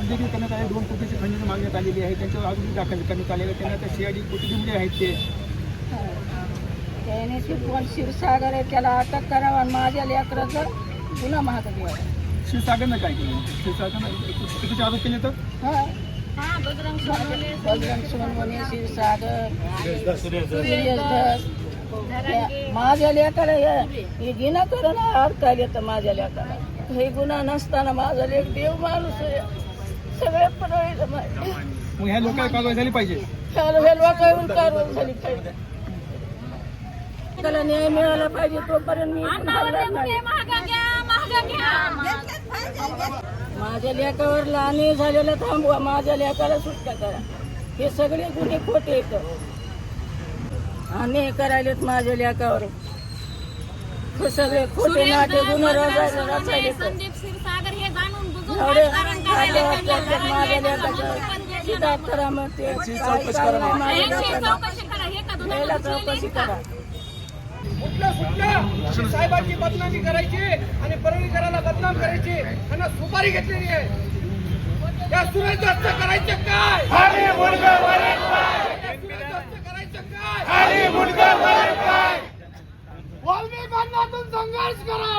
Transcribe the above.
देखील करण्यात आले 2 कोटीची खंडणी मागण्यात आलेली आहे. त्यांच्यावर अजून दाखल करण्यात आलेलं आहे. त्यांना त्या सीआयडी कुटुंबीय आहेत ते त्याने चिपळूण क्षीरसागर त्याला अटक करावा आणि माझ्या लेकराचं गुन्हा महाग घ्यावा. क्षीरसागरनं काय केलं? क्षीरसागरनं किती आरोप केले तर बजरंग सोनवणे, क्षीरसागर, सुरेश धस माझ्या लेकराला हे गुन्हा करणं अडथळा येतं. माझ्या लेकराला हे गुन्हा नसताना माझा लेक देव माणूस आहे. सगळ्या परवायचं मग ह्या लोकांना कारवाई झाली पाहिजे. कारवाई झाली पाहिजे. त्याला न्याय मिळाला पाहिजे. तोपर्यंत मी माझ्या लेकावर लाणी झालेलं थांबवा. माझ्या लेकाला सुटका करा. हे सगळे गुन्हे खोटे येतं आणि करायलेत माझ्या लेकावर. हे सगळे खोटे नाटे गुन्हे रचायले माझ्या लेकाच्या करा. मग ते चौकशी करा. साहेबांची बदनामी करायची आणि परळीकराला बदनाम करायची. त्यांना सुपारी घेतलेली आहे. त्या सुरेश दत्त करायचं काय? करायचं काय? वाल्मिकांना संघर्ष करो.